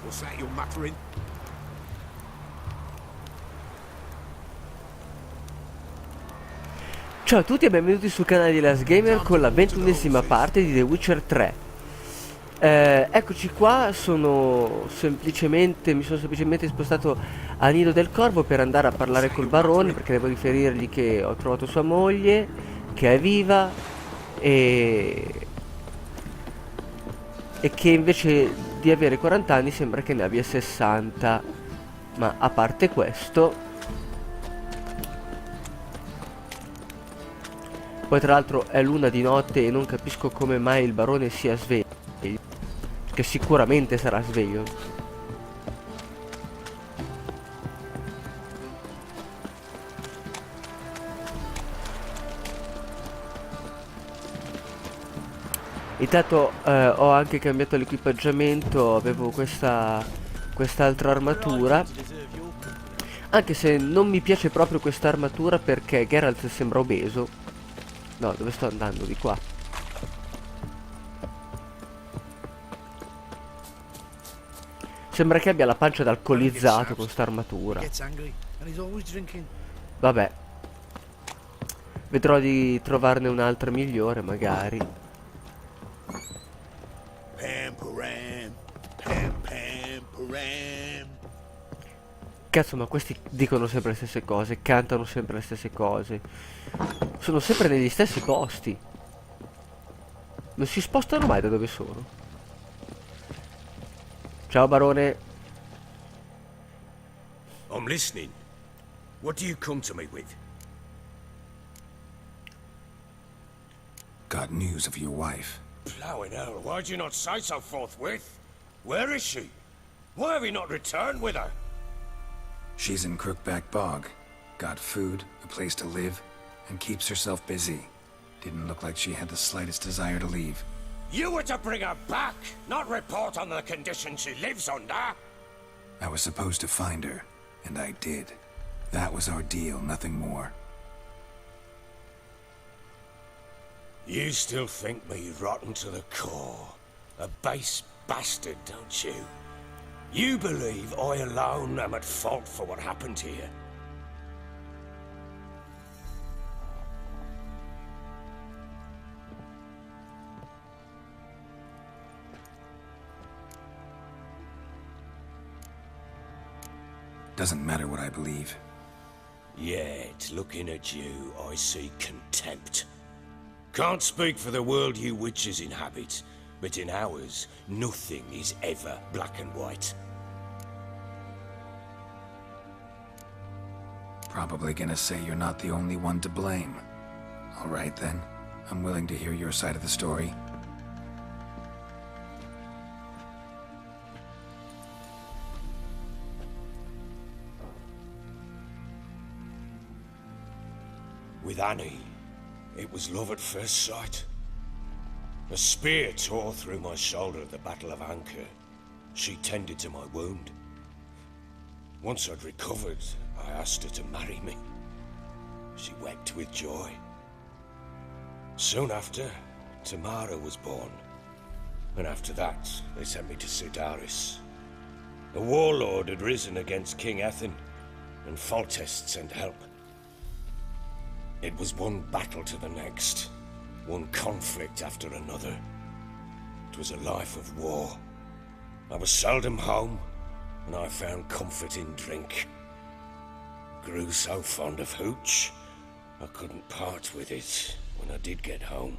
What's that you're muttering? Ciao a tutti e benvenuti sul canale di Last Gamer con la ventunesima parte di The Witcher 3. Eccoci qua, mi sono semplicemente spostato a Nido del Corvo per andare a parlare col barone, perché devo riferirgli che ho trovato sua moglie, che è viva e che invece di avere 40 anni sembra che ne abbia 60. Ma a parte questo, poi tra l'altro è l'una di notte e non capisco come mai il barone sia sveglio, che sicuramente sarà sveglio. Intanto ho anche cambiato l'equipaggiamento, avevo quest'altra armatura, anche se non mi piace proprio questa armatura perché Geralt sembra obeso. No, dove sto andando? Di qua. Sembra che abbia la pancia da alcolizzato con sta armatura. Vabbè. Vedrò di trovarne un'altra migliore, magari. Cazzo, ma questi dicono sempre le stesse cose, cantano sempre le stesse cose. Sono sempre negli stessi posti. Non si spostano mai da dove sono. Ciao barone. I'm listening. What do you come to me with? Got news of your wife. Plowing hell, why'd you not say so forthwith? Where is she? Why have you not returned with her? She's in Crookback Bog. Got food, a place to live, and keeps herself busy. Didn't look like she had the slightest desire to leave. You were to bring her back, not report on the condition she lives under. I was supposed to find her, and I did. That was our deal, nothing more. You still think me rotten to the core. A base bastard, don't you? You believe I alone am at fault for what happened here. Doesn't matter what I believe. Yet, looking at you, I see contempt. Can't speak for the world you witches inhabit, but in ours, nothing is ever black and white. Probably gonna say you're not the only one to blame. All right then, I'm willing to hear your side of the story. With Annie, it was love at first sight. A spear tore through my shoulder at the Battle of Anchor. She tended to my wound. Once I'd recovered, I asked her to marry me. She wept with joy. Soon after, Tamara was born. And after that, they sent me to Sidaris. A warlord had risen against King Ethan, and Foltest sent help. It was one battle to the next, one conflict after another. It was a life of war. I was seldom home, and I found comfort in drink. Grew so fond of hooch, I couldn't part with it when I did get home.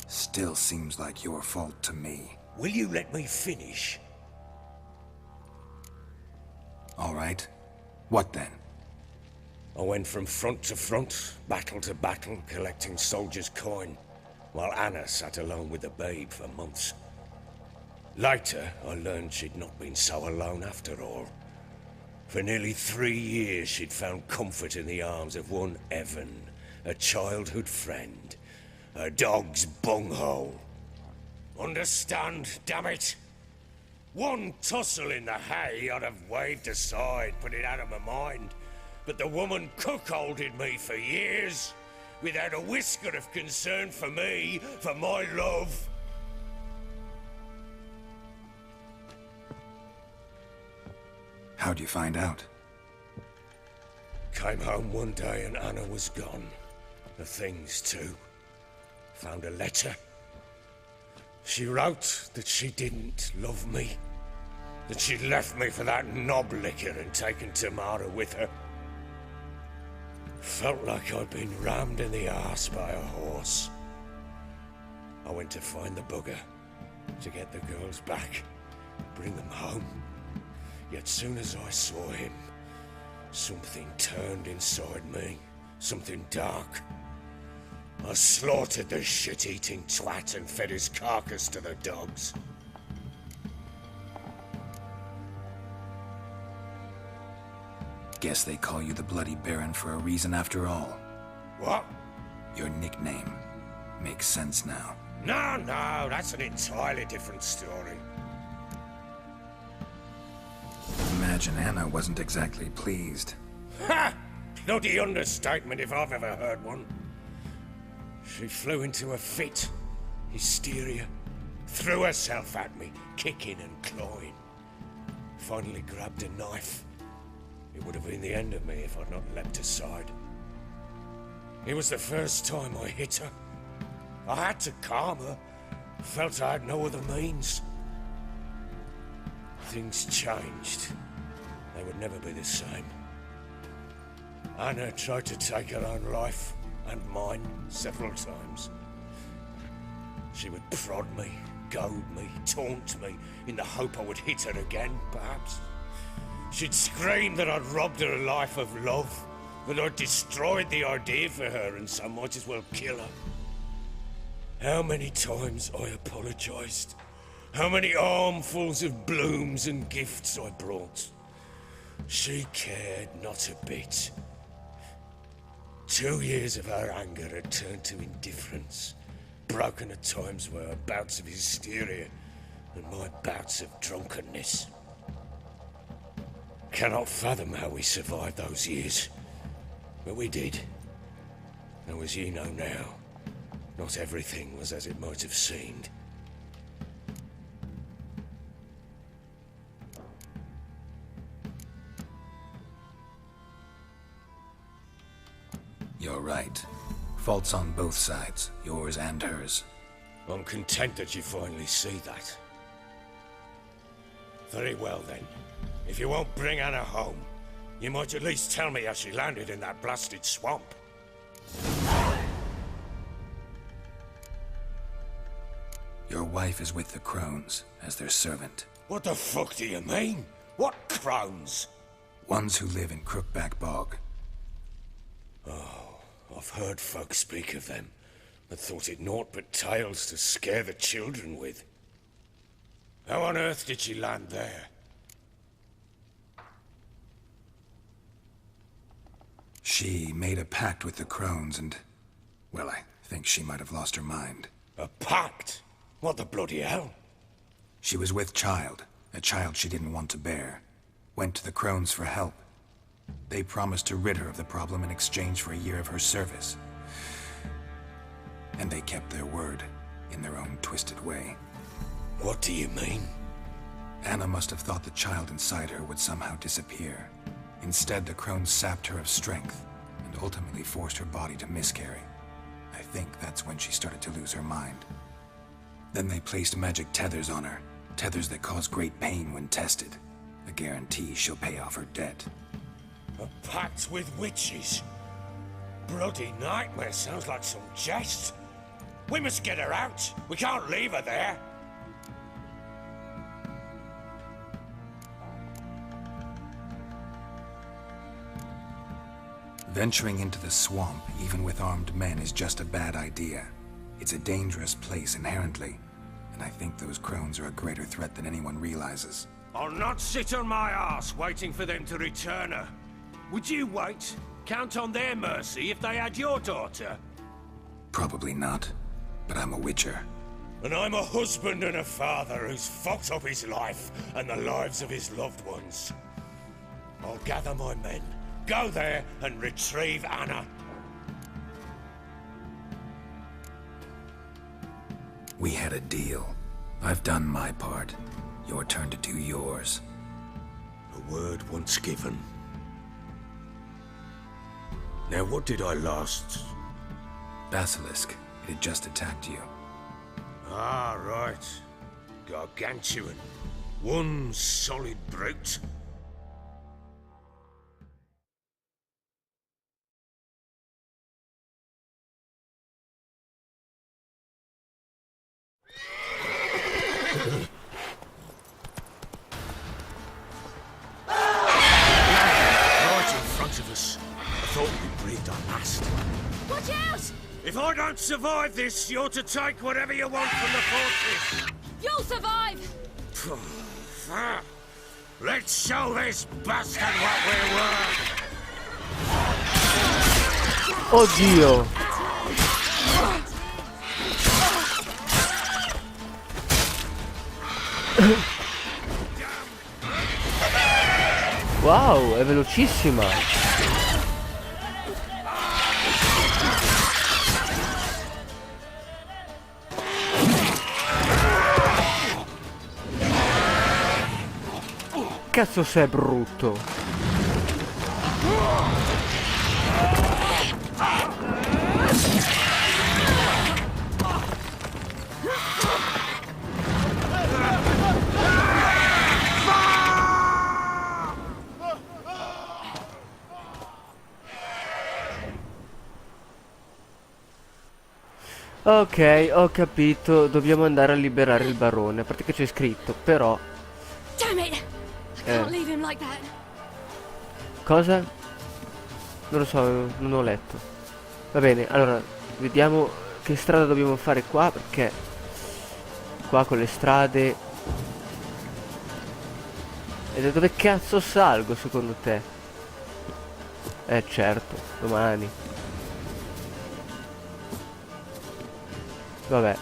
Still seems like your fault to me. Will you let me finish? All right. What then? I went from front to front, battle to battle, collecting soldiers' coin, while Anna sat alone with the babe for months. Later, I learned she'd not been so alone after all. For nearly 3 years, she'd found comfort in the arms of one Evan, a childhood friend, a dog's bunghole. Understand, damn it? One tussle in the hay I'd have waved aside, put it out of my mind. But the woman cuckolded me for years. without a whisker of concern for me, for my love. How'd you find out? Came home one day and Anna was gone. The things too. Found a letter. She wrote that she didn't love me. That she'd left me for that knob licker and taken Tamara with her. Felt like I'd been rammed in the arse by a horse. I went to find the bugger, to get the girls back, bring them home. Yet soon as I saw him, something turned inside me, something dark. I slaughtered the shit-eating twat and fed his carcass to the dogs. Guess they call you the Bloody Baron for a reason after all. What? Your nickname makes sense now. No, that's an entirely different story. Imagine Anna wasn't exactly pleased. Ha! Bloody understatement if I've ever heard one. She flew into a fit, hysteria, threw herself at me, kicking and clawing. Finally grabbed a knife. It would have been the end of me if I'd not leapt aside. It was the first time I hit her. I had to calm her. Felt I had no other means. Things changed. They would never be the same. Anna tried to take her own life, and mine, several times. She would prod me, goad me, taunt me, in the hope I would hit her again, perhaps. She'd scream that I'd robbed her a life of love, that I'd destroyed the idea for her and so might as well kill her. How many times I apologized. How many armfuls of blooms and gifts I brought. She cared not a bit. 2 years of her anger had turned to indifference, broken at times by her bouts of hysteria and my bouts of drunkenness. Cannot fathom how we survived those years, but we did. And as you know now, not everything was as it might have seemed. You're right. Faults on both sides, yours and hers. I'm content that you finally see that. Very well then. If you won't bring Anna home, you might at least tell me how she landed in that blasted swamp. Your wife is with the crones, as their servant. What the fuck do you mean? What crones? Ones who live in Crookback Bog. Oh, I've heard folk speak of them, but thought it naught but tales to scare the children with. How on earth did she land there? She made a pact with the crones and... well, I think she might have lost her mind. A pact? What the bloody hell? She was with child, a child she didn't want to bear. Went to the crones for help. They promised to rid her of the problem in exchange for a year of her service. And they kept their word, in their own twisted way. What do you mean? Anna must have thought the child inside her would somehow disappear. Instead, the crones sapped her of strength, and ultimately forced her body to miscarry. I think that's when she started to lose her mind. Then they placed magic tethers on her, tethers that cause great pain when tested. A guarantee she'll pay off her debt. A pact with witches? Bloody nightmare, sounds like some jest. We must get her out. We can't leave her there. Venturing into the swamp, even with armed men, is just a bad idea. It's a dangerous place inherently, and I think those crones are a greater threat than anyone realizes. I'll not sit on my ass waiting for them to return her. Would you wait? Count on their mercy if they had your daughter? Probably not, but I'm a witcher. And I'm a husband and a father who's fucked up his life and the lives of his loved ones. I'll gather my men, go there and retrieve Anna. We had a deal. I've done my part. Your turn to do yours. A word once given. Now, what did I last... Basilisk. It had just attacked you. Ah, right. Gargantuan. One solid brute. Right in front of us. I thought we breathed our last. Watch out! If I don't survive this, you're to take whatever you want from the fortress. You'll survive! Let's show this bastard what we're worth. Oddio. Wow, è velocissima. Cazzo sei brutto. Ok, ho capito, dobbiamo andare a liberare il barone, a parte che c'è scritto, però... Damn it! I can't leave him like that. Cosa? Non lo so, non ho letto. Va bene, allora, vediamo che strada dobbiamo fare qua, perché... Qua con le strade... E da dove cazzo salgo, secondo te? Certo, domani. Vabbè.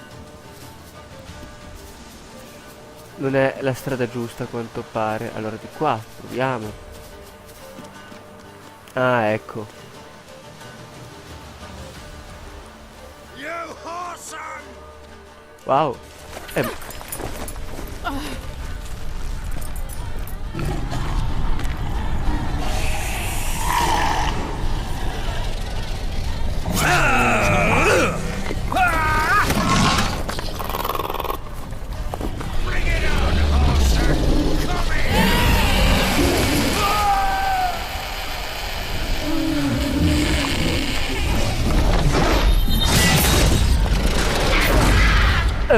Non è la strada giusta a quanto pare. Allora di qua, proviamo. Ah, ecco. Wow.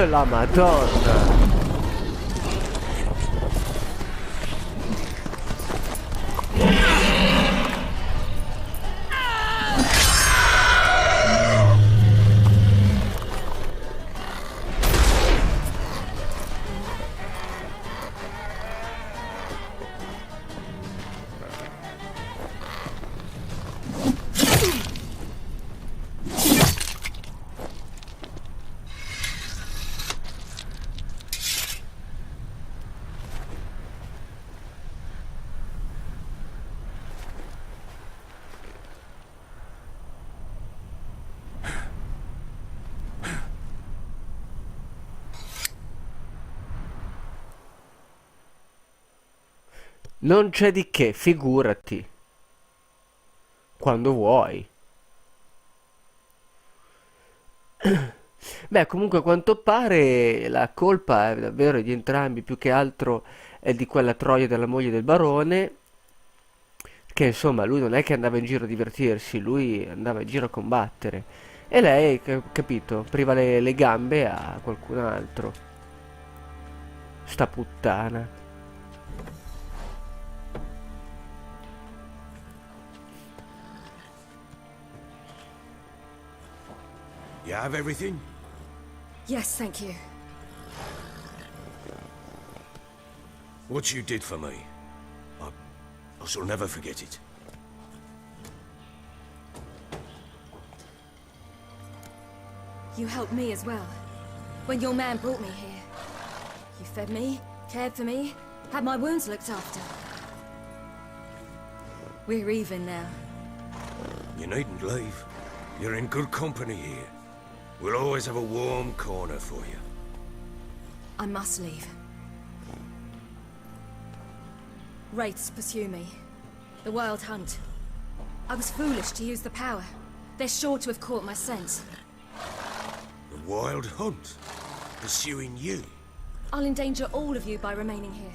La Madonna. Non c'è di che, figurati. Quando vuoi. Beh, comunque a quanto pare la colpa è davvero di entrambi, più che altro è di quella troia della moglie del barone, che insomma lui non è che andava in giro a divertirsi, lui andava in giro a combattere. E lei, capito, priva le gambe a qualcun altro. Sta puttana. You have everything? Yes, thank you. What you did for me, I shall never forget it. You helped me as well. When your man brought me here. You fed me, cared for me, had my wounds looked after. We're even now. You needn't leave. You're in good company here. We'll always have a warm corner for you. I must leave. Wraiths pursue me. The Wild Hunt. I was foolish to use the power. They're sure to have caught my scent. The Wild Hunt? Pursuing you? I'll endanger all of you by remaining here.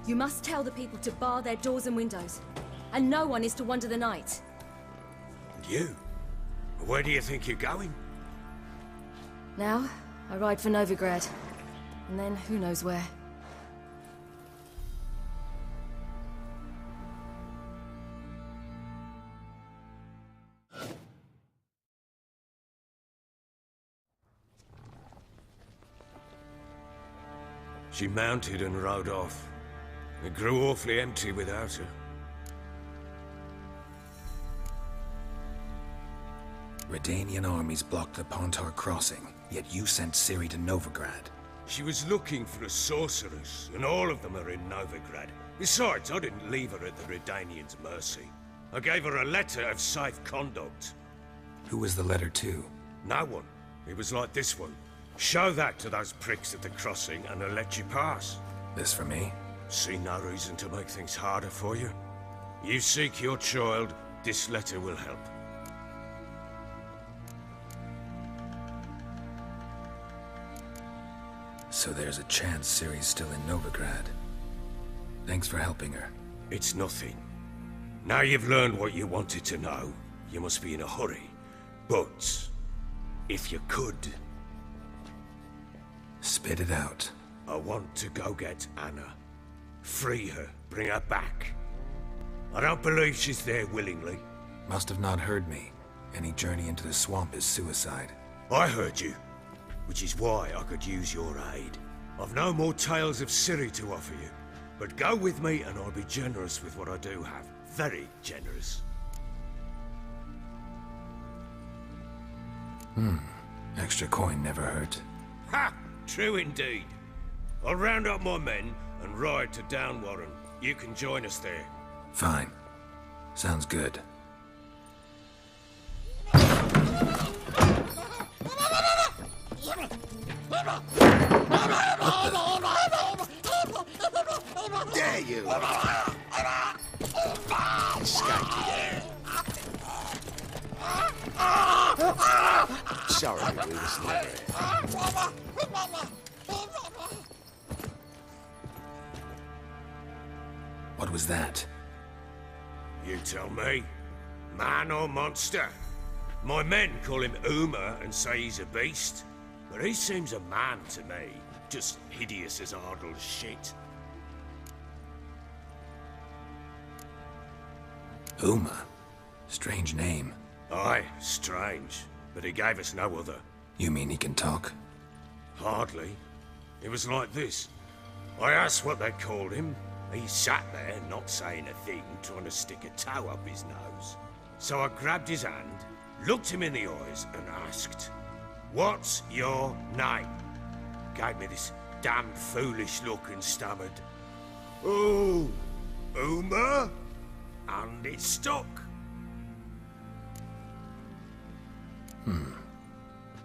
You must tell the people to bar their doors and windows. And no one is to wander the night. You? Where do you think you're going? Now, I ride for Novigrad. And then who knows where. She mounted and rode off. It grew awfully empty without her. Redanian armies blocked the Pontar crossing, yet you sent Ciri to Novigrad. She was looking for a sorceress, and all of them are in Novigrad. Besides, I didn't leave her at the Redanians' mercy. I gave her a letter of safe conduct. Who was the letter to? No one. It was like this one. Show that to those pricks at the crossing, and they'll let you pass. This for me? See no reason to make things harder for you. You seek your child, this letter will help. So there's a chance Ciri's still in Novigrad. Thanks for helping her. It's nothing. Now you've learned what you wanted to know, you must be in a hurry. But, if you could... Spit it out. I want to go get Anna. Free her, bring her back. I don't believe she's there willingly. Must have not heard me. Any journey into the swamp is suicide. I heard you, which is why I could use your aid. I've no more tales of Ciri to offer you, but go with me and I'll be generous with what I do have. Very generous. Extra coin never hurt. Ha! True indeed. I'll round up my men and ride to Downwarren. You can join us there. Fine. Sounds good. Dare you! Escaped again. Sorry, we was never. What was that? You tell me. Man or monster? My men call him Uma and say he's a beast. But he seems a man to me. Just hideous as Ardle's shit. Uma? Strange name. Aye, strange. But he gave us no other. You mean he can talk? Hardly. It was like this. I asked what they called him. He sat there, not saying a thing, trying to stick a toe up his nose. So I grabbed his hand, looked him in the eyes, and asked, "What's your name?" Gave me this damned foolish look and stammered, "Oh, Uma?" And it stuck.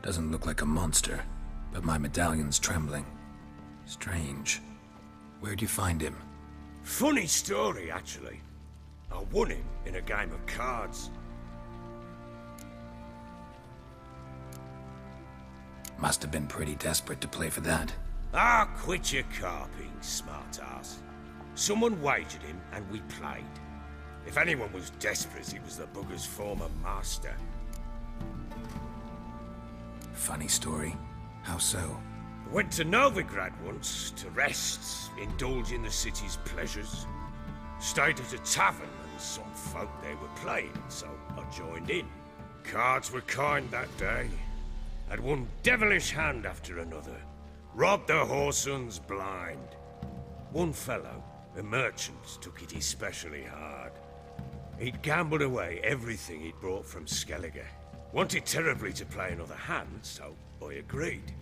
Doesn't look like a monster, but my medallion's trembling. Strange. Where'd you find him? Funny story, actually. I won him in a game of cards. Must have been pretty desperate to play for that. Ah, quit your carping, smart-ass. Someone wagered him, and we played. If anyone was desperate, it was the bugger's former master. Funny story. How so? Went to Novigrad once, to rest, indulge in the city's pleasures. Stayed at a tavern, and some folk there were playing, so I joined in. Cards were kind that day. Had one devilish hand after another. Robbed the whoresun's blind. One fellow, a merchant, took it especially hard. He'd gambled away everything he'd brought from Skellige. Wanted terribly to play another hand, so I agreed.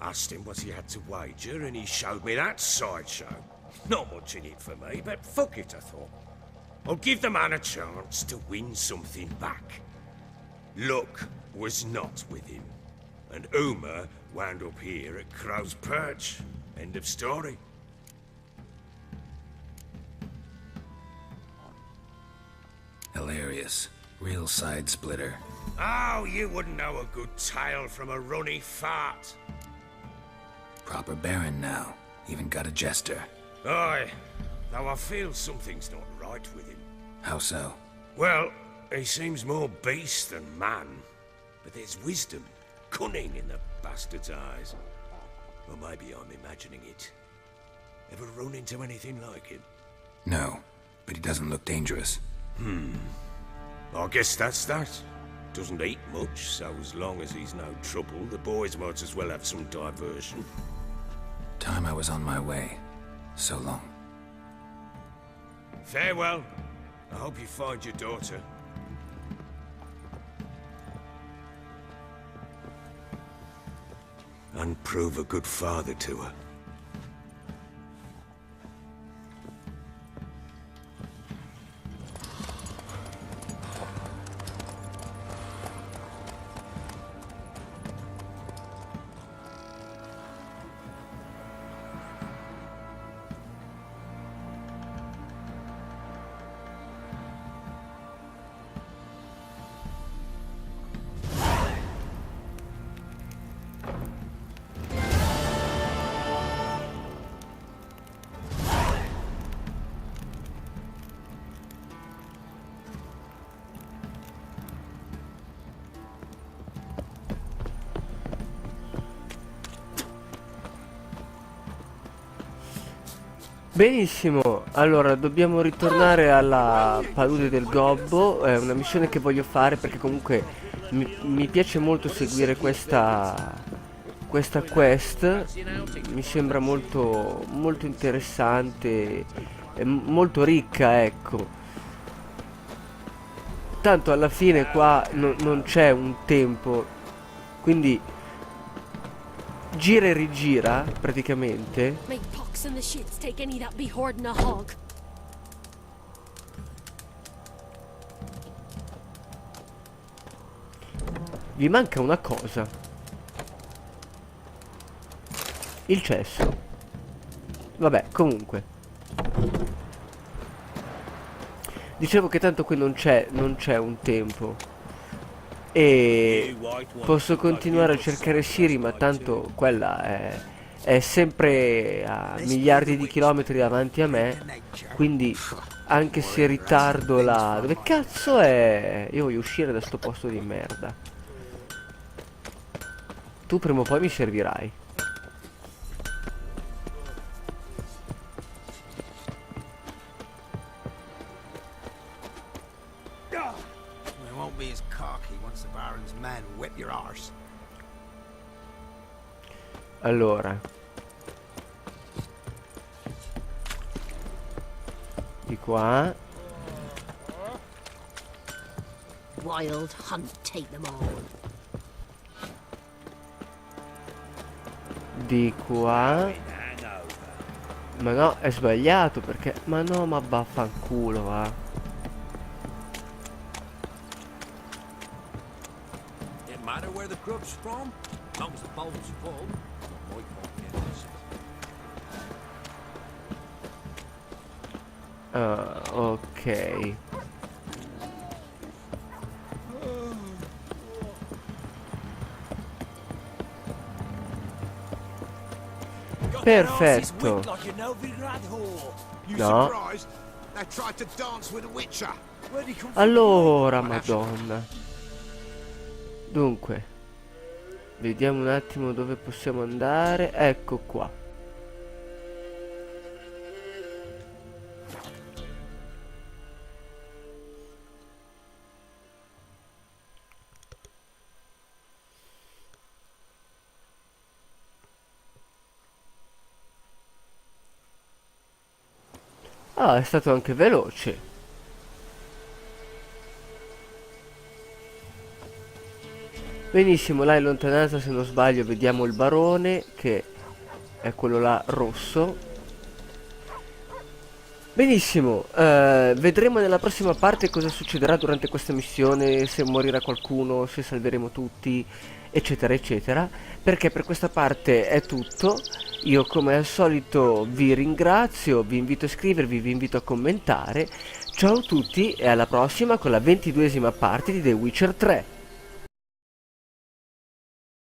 Asked him what he had to wager, and he showed me that sideshow. Not much in it for me, but fuck it, I thought. I'll give the man a chance to win something back. Luck was not with him, and Uma wound up here at Crow's Perch. End of story. Hilarious. Real side splitter. Oh, you wouldn't know a good tale from a runny fart. Proper baron now. Even got a jester. Aye, though I feel something's not right with him. How so? Well, he seems more beast than man. But there's wisdom, cunning in the bastard's eyes. Or maybe I'm imagining it. Ever run into anything like him? No, but he doesn't look dangerous. I guess that's that. Doesn't eat much, so as long as he's no trouble, the boys might as well have some diversion. Time I was on my way. So long. Farewell. I hope you find your daughter. And prove a good father to her. Benissimo, allora dobbiamo ritornare alla Palude del Gobbo, è una missione che voglio fare perché comunque mi piace molto seguire questa quest, mi sembra molto interessante e molto ricca, ecco. Tanto alla fine qua non c'è un tempo, quindi gira e rigira praticamente. Make pox and the shits take any that be hoarding a hog. Vi manca una cosa. Il cesso. Vabbè, comunque. Dicevo che tanto qui non c'è un tempo. E posso continuare a cercare Siri, ma tanto quella è sempre a miliardi di chilometri davanti a me. Quindi anche se ritardo la... Dove cazzo è? Io voglio uscire da sto posto di merda. Tu prima o poi mi servirai. We won't be as cocky once the Baron's men whip your arse. Allora, di qua. Wild hunt take them all. Di qua. Ma no, è sbagliato perché... Ma no, ma vaffanculo, va. It matter where the grub's from, as long as the bowl's full. My pocket is. Ok. Perfetto. No. Allora, madonna. Dunque, vediamo un attimo dove possiamo andare. Ecco qua. Ah, è stato anche veloce. Benissimo, là in lontananza, se non sbaglio, vediamo il barone, che è quello là rosso. Benissimo, vedremo nella prossima parte cosa succederà durante questa missione, se morirà qualcuno, se salveremo tutti, eccetera, eccetera. Perché per questa parte è tutto. Io come al solito vi ringrazio, vi invito a iscrivervi, vi invito a commentare. Ciao a tutti e alla prossima con la 22esima parte di The Witcher 3.